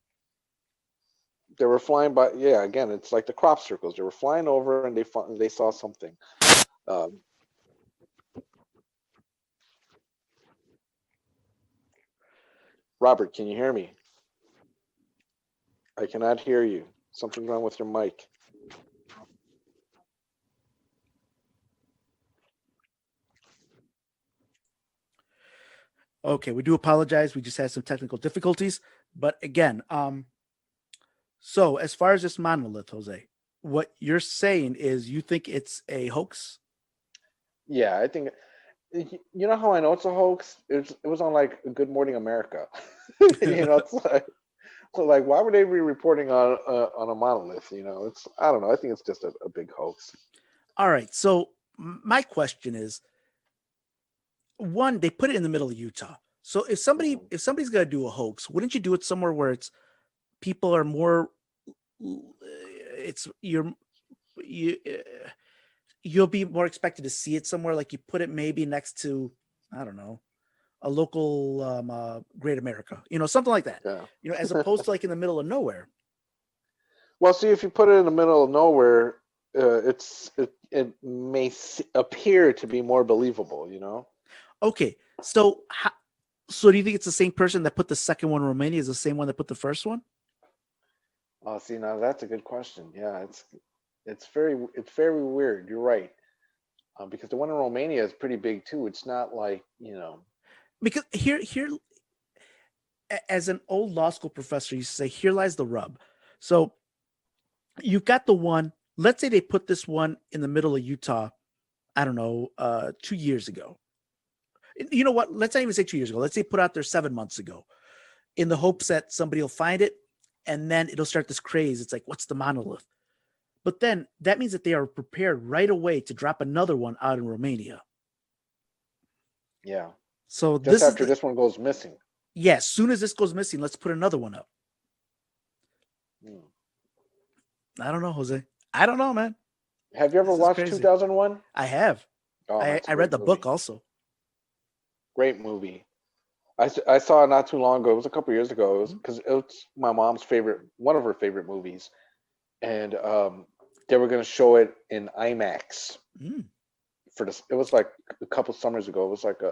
They were flying by. Yeah, again, it's like the crop circles. They were flying over, and they saw something. Um, Robert, can you hear me? I cannot hear you. Something's wrong with your mic. Okay, we do apologize. We just had some technical difficulties, but again, so as far as this monolith, Jose, what you're saying is you think it's a hoax? Yeah, I think you know how I know it's a hoax. It was on like Good Morning America. You know, it's like so like why would they be reporting on a monolith? You know, it's I don't know. I think it's just a big hoax. All right. So my question is, one, they put it in the middle of Utah. So Mhm. if somebody's gonna do a hoax, wouldn't you do it somewhere where it's people are more it's you you'll be more expected to see it somewhere like you put it maybe next to, I don't know, a local Great America, you know, something like that, Yeah. you know, as opposed to like in the middle of nowhere. Well, see, if you put it in the middle of nowhere, it may appear to be more believable. You know. Okay, so so do you think it's the same person that put the second one in Romania is the same one that put the first one? Oh, see, now that's a good question. Yeah, it's very weird. You're right. Because the one in Romania is pretty big too. It's not like you know. Because here as an old law school professor used to say, here lies the rub. So you've got the one, let's say they put this one in the middle of Utah, I don't know, 2 years ago. You know what? Let's not even say 2 years ago. Let's say put out there 7 months ago in the hopes that somebody will find it and then it'll start this craze. It's like, what's the monolith? But then that means that they are prepared right away to drop another one out in Romania. Yeah. So Just this is after the, this one goes missing. yeah, as soon as this goes missing, let's put another one up. Hmm. I don't know, Jose. I don't know, man. Have you ever This is watched crazy. 2001? I have. Oh, that's a I read great the book movie. also. Great movie. I saw it not too long ago. It was a couple years ago. It was Mhm. because it was my mom's favorite, one of her favorite movies, and they were going to show it in IMAX Mm. for this. It was like a couple summers ago. It was like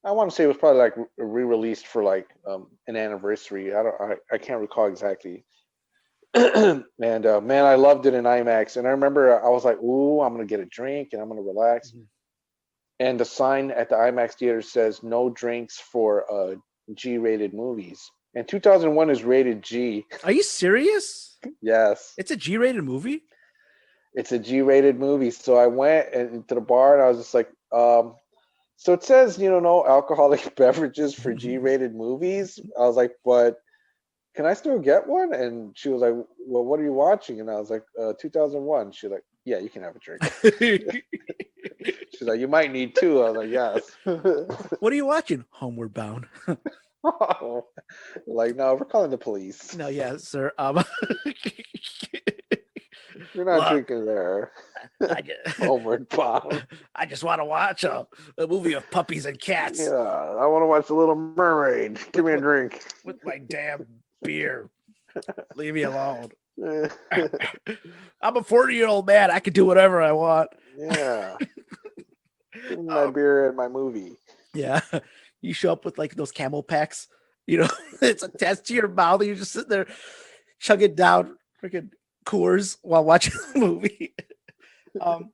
I want to say it was probably like re-released for like an anniversary. I can't recall exactly. And man, I loved it in IMAX. And I remember I was like, "Ooh, I'm gonna get a drink and I'm gonna relax." Mhm. And the sign at the IMAX theater says no drinks for G-rated movies. And 2001 is rated G. Are you serious? Yes, It's a G-rated movie? it's a G-rated movie. So I went into the bar and I was just like, so it says, you know, no alcoholic beverages for G-rated movies. I was like, but can I still get one? And she was like, well, what are you watching? And I was like, 2001. She's like, yeah, you can have a drink. She's like, you might need two. I was like, yes. What are you watching? Homeward Bound. Like, no, we're calling the police. No, yeah, sir. We're not Look, drinking there. I just, Homeward Bound. I just want to watch a movie of puppies and Yeah, cats I want to watch The Little Mermaid. Give with me a drink. my damn beer. Leave me alone. Yeah, I'm a 40-year-old man. I can do whatever I want. give me my Um, beer and my movie. yeah, you show up with like those camel packs. You know, it's attached to your mouth. And you're just sitting there chugging down freaking Coors while watching the movie. Um,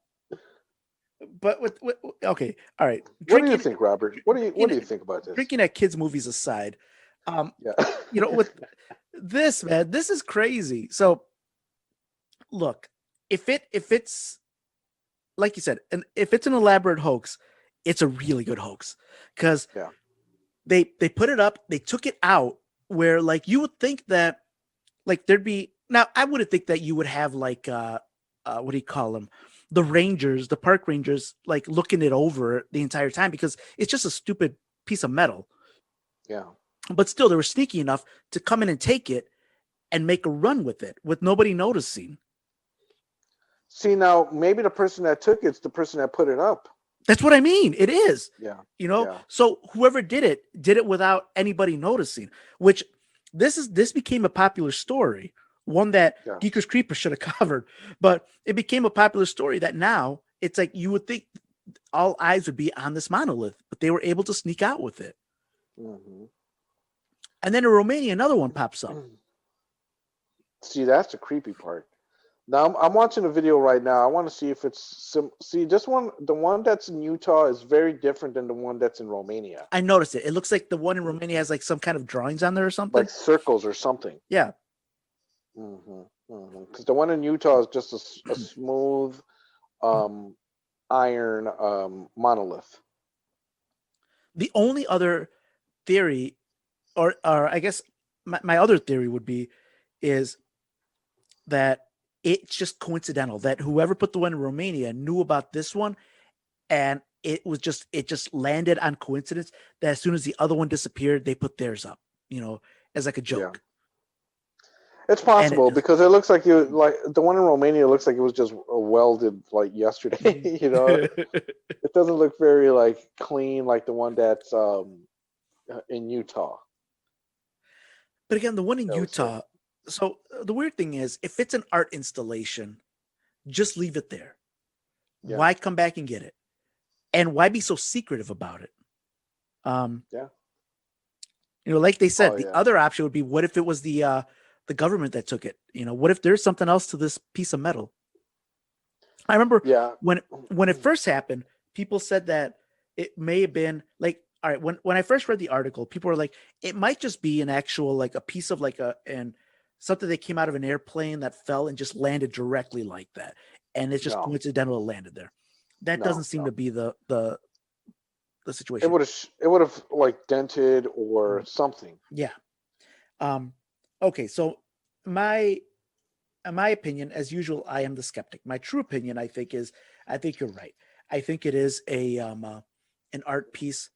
but with okay, all right, What do you think, Robert? What do you think about this? drinking at kids' movies aside, um, Yeah. you know, with this man, this is crazy. So look, if it's like you said, and if it's an elaborate hoax, it's a really good hoax because Yeah. they put it up, they took it out where like you would think that like there'd be now I wouldn't think that you would have like what do you call them, the rangers, the park rangers, like looking it over the entire time because it's just a stupid piece of metal. Yeah. But still, they were sneaky enough to come in and take it and make a run with it with nobody noticing. See, now maybe the person that took it's the person that put it up. That's what I mean. It is, Yeah. you know. Yeah. So whoever did it without anybody noticing. Which this became a popular story, one that Yeah. Geekers Creeper should have covered, but it became a popular story that now it's like you would think all eyes would be on this monolith, but they were able to sneak out with it. Mm-hmm. And then in Romania, another one pops up. See, that's the creepy part. Now I'm watching a video right now. I want to see if it's see this one. The one that's in Utah is very different than the one that's in Romania, I noticed it. It looks like the one in Romania has like some kind of drawings on there or something. like circles or something. Yeah. Because the one in Utah is just a smooth iron monolith. The only other theory, or I guess my other theory would be, is that it's just coincidental that whoever put the one in Romania knew about this one, and it just landed on coincidence that as soon as the other one disappeared, they put theirs up, as like a Yeah, joke. it's And it possible just because it looks like you like the one in Romania looks like it was just welded like yesterday. It doesn't look very like clean like the one that's in Utah. But again, the one in I would say. Utah. So the weird thing is, if it's an art installation, just leave it there. Yeah. Why come back and get it? And why be so secretive about it? Yeah. Like they said, Oh the yeah. other option would be, what if it was the government that took it? What if there's something else to this piece of metal? I remember Yeah. when it first happened, people said that it may have been like, all right, when I first read the article, people were like, it might just be an actual like a piece of like and something that came out of an airplane that fell and just landed directly like that, and it's just No. coincidental it landed there. That doesn't No. seem No. to be the It situation. would have like dented or something. Yeah. Okay, so my in my opinion, as usual, I am the skeptic. My true opinion, I think you're right. I think it is an art piece,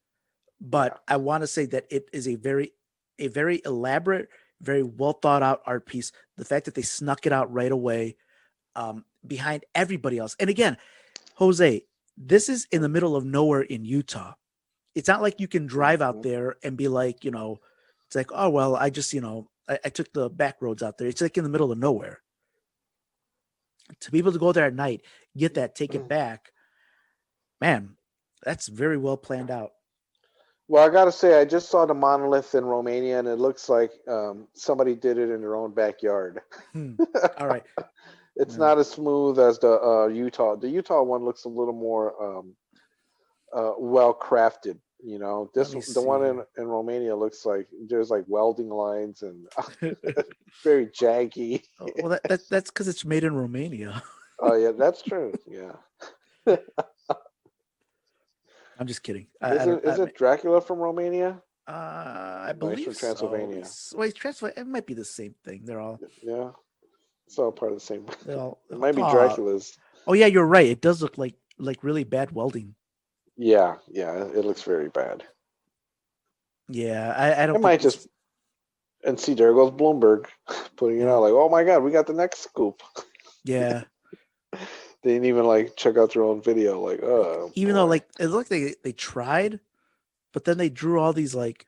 Yeah. but I want to say that it is a very elaborate, very well thought out art piece. The fact that they snuck it out right away, behind everybody else. And again, Jose, this is in the middle of nowhere in Utah. It's not like you can drive out Mhm. there and be like, it's like, oh well, I just, I took the back roads out there. It's like in the middle of nowhere. To be able to go there at night, get that, take it back, man, that's very well planned out. Well, I gotta say, I just saw the monolith in Romania, and it looks like somebody did it in their own backyard. Hmm. All right. It's not as smooth as the Utah. The Utah one looks a little more well crafted. Let This me the see one here. in Romania looks like there's like welding lines and very jaggy. Well, that's because it's made in Romania. Oh yeah, that's true. Yeah. I'm just kidding. I Is don't. it is it Dracula from Romania? I No, he's believe from so. Transylvania. Well, he's translate. It might be the same thing. Yeah, it's all part of the same. They're all. It might be Oh, Dracula's. oh yeah, you're right. It does look like really bad welding. Yeah, yeah, it looks very bad. Yeah, I It don't think might this. just and see there goes Bloomberg putting it Yeah, out like, oh my god, we got the next scoop. yeah. They didn't even like check out their own video. Like, oh Even though boy. like it looked like they tried, but then they drew all these like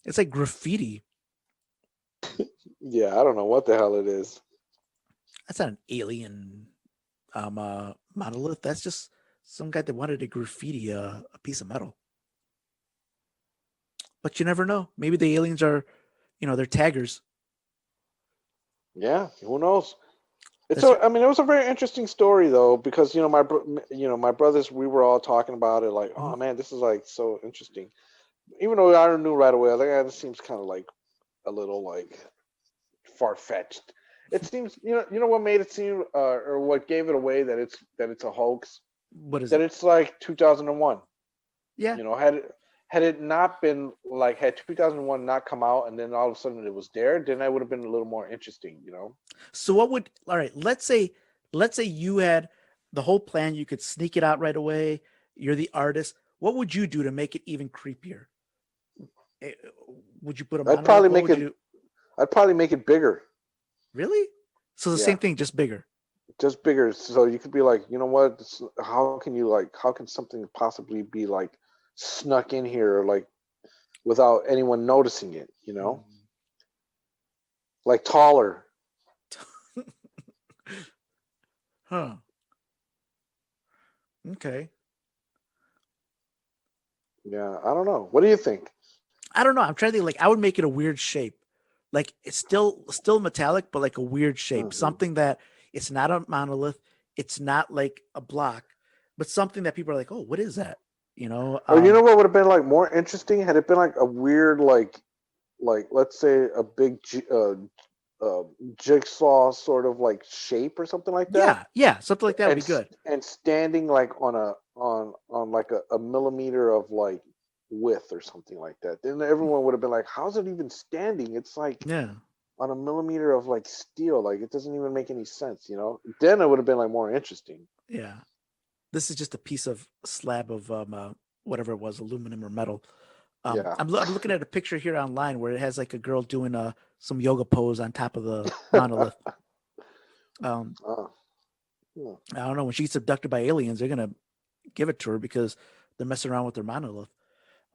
it's like graffiti. Yeah, I don't know what the hell it is. That's not an alien monolith. That's just some guy that wanted to graffiti a piece of metal. But you never know. Maybe the aliens are, they're taggers. Yeah, who knows? It's That's a. I mean, it was a very interesting story though because my brothers we were all talking about it like, Mhm. oh man, this is like so interesting. Even though I knew right away, I was like, this seems kind of like a little like far fetched. It seems, you know what made it seem, or what gave it away that it's a hoax. What is That it? it's like 2001. Yeah. You know, had it not been like, had 2001 not come out and then all of a sudden it was there, then that would have been a little more interesting. So what would all right? Let's say you had the whole plan. You could sneak it out right away. You're the artist. What would you do to make it even creepier? Eh, Would you put a I'd monolith? probably What make would you it. do? I'd probably make it bigger. Really? So the Yeah, same thing, just bigger. just bigger. So you could be like, you know what? How can something possibly be like snuck in here, like without anyone noticing it? Hmm. Like taller. Huh. Okay. Yeah, I don't know. What do you think? I don't know. I'm trying to think. Like I would make it a weird shape. Like it's still metallic, but like a weird shape. Hmm. Something that it's not a monolith. It's not like a block, but something that people are like, oh, what is that? You know? Or you know what would have been like more interesting had it been like a weird, like let's say a big uh, jigsaw sort of like shape or something like that, Yeah, yeah, something like that would be good. and standing like on like a millimeter of like width or something like that. Then everyone would have been like, "How's it even standing? It's like Yeah, on a millimeter of like steel. Like it doesn't even make any sense." Then it would have been like more interesting. yeah. This is just a piece of slab of whatever it was, aluminum or metal. Yeah. I'm looking at a picture here online where it has like a girl doing some yoga pose on top of the monolith. Um, Oh, hmm. I don't know when she gets abducted by aliens, they're gonna give it to her because they're messing around with their monolith.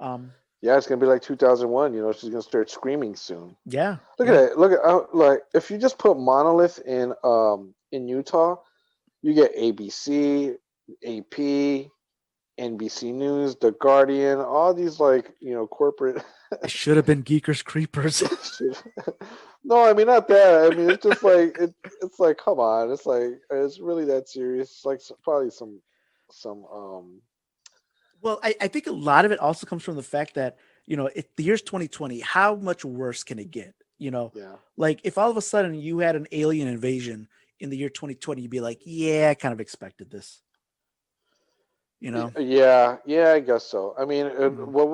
Um, Yeah, it's gonna be like 2001. She's gonna start screaming soon. yeah, Look at yeah, that. Look at like if you just put monolith in Utah, you get ABC, AP, NBC News, The Guardian, all these like corporate. it should have been Geekers Creepers. shit. No, I mean not that. I mean it's just like it's like come on. It's like it's really that serious. It's like probably some. Well, I think a lot of it also comes from the fact that, the year's 2020, how much worse can it get? Yeah. Like if all of a sudden you had an alien invasion in the year 2020, you'd be like, yeah, I kind of expected this, you know? Yeah, yeah, I guess so. I mean, Mhm. what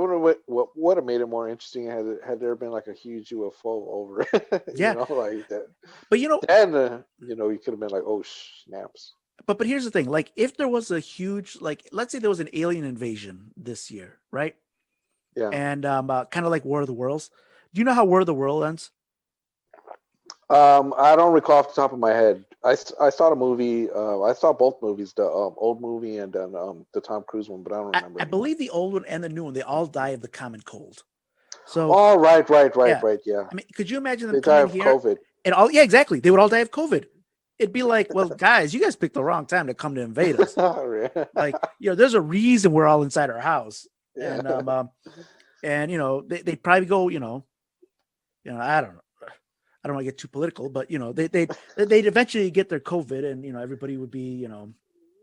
would have made it more interesting had there been like a huge UFO over it, Yeah. like that. But, Then you could have been like, oh snaps. but here's the thing. Like if there was a huge, like, let's say there was an alien invasion this year, right? Yeah. And kind of like War of the Worlds. Do you know how War of the World ends? I don't recall off the top of my head. I saw the movie. I saw both movies, the old movie and then the Tom Cruise one, but I don't remember I anymore. believe the old one and the new one, they all die of the common cold. So Oh, right, right, right, yeah. right. Yeah, I mean, could you imagine them they die coming of here COVID. and all? Yeah, exactly. They would all die of COVID. It'd be like, well, guys, you guys picked the wrong time to come to invade us. Like, there's a reason we're all inside our house, Yeah. and they'd probably go, I don't know. I don't want to get too political, but they'd eventually get their COVID, and everybody would be,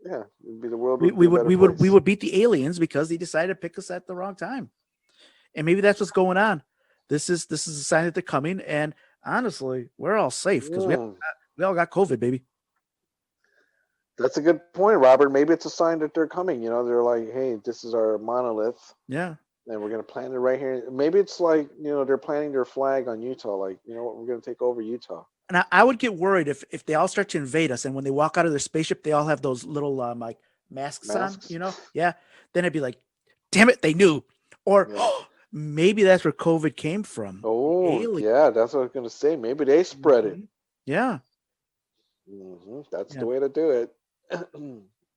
Yeah. It'd be the world we, would be we a would better we would we place. would beat the aliens because they decided to pick us at the wrong time, and maybe that's what's going on. This is a sign that they're coming, and honestly, we're all safe because Mm. we all got COVID, baby. That's a good point, Robert. Maybe it's a sign that they're coming. They're like, hey, this is our monolith, Yeah. and we're gonna plant it right here. Maybe it's like they're planting their flag on Utah. Like, you know what, we're gonna take over Utah. And I would get worried if they all start to invade us, and when they walk out of their spaceship, they all have those little like masks on, Masks. Yeah. Then I'd be like, damn it, they knew. Or Yeah. maybe that's where COVID came from. Oh, Alien. yeah. That's what I was gonna say. Maybe they spread it. Mhm. Yeah. That's the Yeah. way to do it.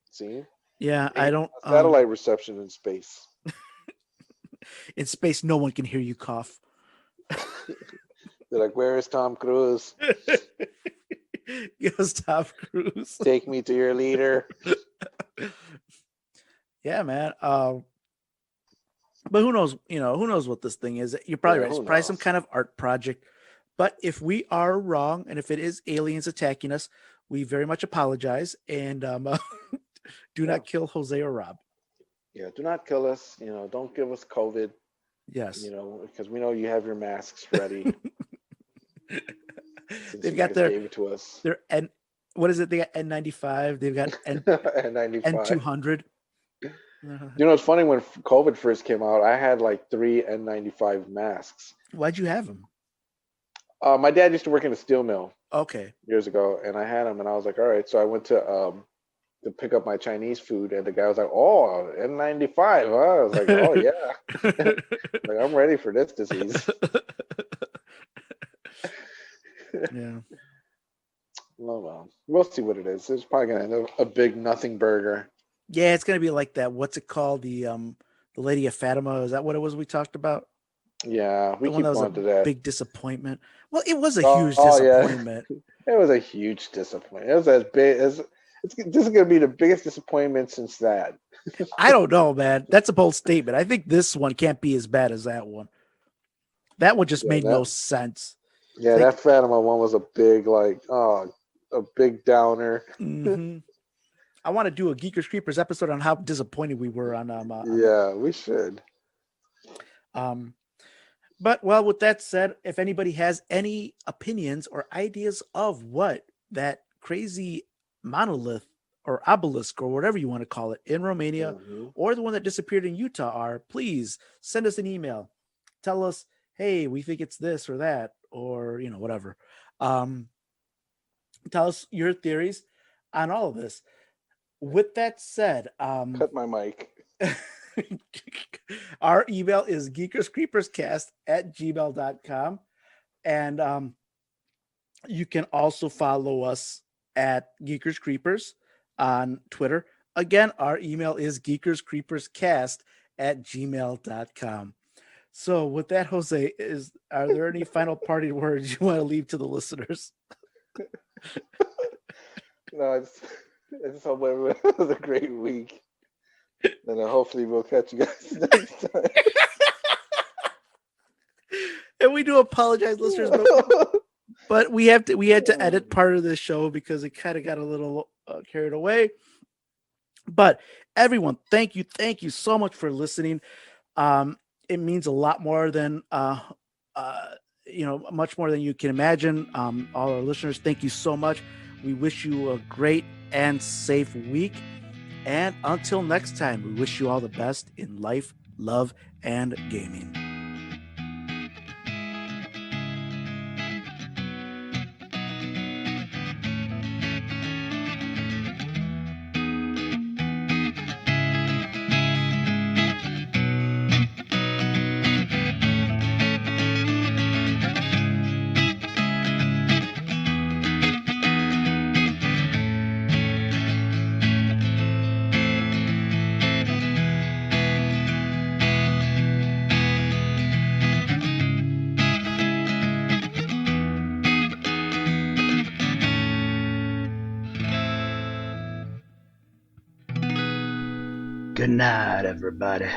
See, Yeah. I ain't don't a satellite reception in space. in space, no one can hear you cough. They're like, where is Tom Cruise? Yo, stop Cruise. Take me to your leader. Yeah, man. But who knows? Who knows what this thing is? You're probably Yeah, right. It's who probably some knows? kind of art project. But if we are wrong, and if it is aliens attacking us, we very much apologize, and do Yeah, not kill Jose or Rob. yeah. Do not kill us. Don't give us COVID. Yes. Because we know you have your masks ready. They've got Geekers gave it to us. their N. What is it? They got N95. They've got N95. N200. You know, it's funny when COVID first came out, I had like 3 N95 masks. Why'd you have them? My dad used to work in a steel mill Okay. years ago, and I had them, and I was like, all right. So I went to pick up my Chinese food, and the guy was like, "Oh, N95." Huh? I was like, "Oh yeah." Like, I'm ready for this disease. Yeah. Well, we'll see what it is. It's probably gonna end up a big nothing burger. Yeah, it's gonna be like that. What's it called? The Lady of Fatima. Is that what it was we talked about? Yeah, we The one keep that was a going to that. big disappointment. Well, it was a huge Oh yeah, disappointment. it was a huge disappointment. It was as big as this is gonna be the biggest disappointment since that. I don't know, man. That's a bold statement. I think this one can't be as bad as that one. That one just Yeah, made no sense. Yeah, Like, that Fatima one was a big a big downer. mm-hmm. I want to do a Geekers Creepers episode on how disappointed we were on Yeah, we should. But well, with that said, if anybody has any opinions or ideas of what that crazy monolith or obelisk or whatever you want to call it in Romania or the one that disappeared in Utah are, please send us an email. Tell us, hey, we think it's this or that, or whatever. Tell us your theories on all of this. With that said, Cut my mic. our email is geekerscreeperscast@gmail.com. And you can also follow us at Geekers Creepers on Twitter. Again, our email is geekerscreeperscast@gmail.com. So with that, Jose, are there any final party words you want to leave to the listeners? No, I just hope everyone has a great week. And hopefully we'll catch you guys next time. And we do apologize, listeners, but we had to edit part of this show because it kind of got a little carried away. But everyone, thank you so much for listening. It means a lot more than much more than you can imagine. All our listeners, thank you so much. We wish you a great and safe week. And until next time, we wish you all the best in life, love, and gaming. Good night, everybody.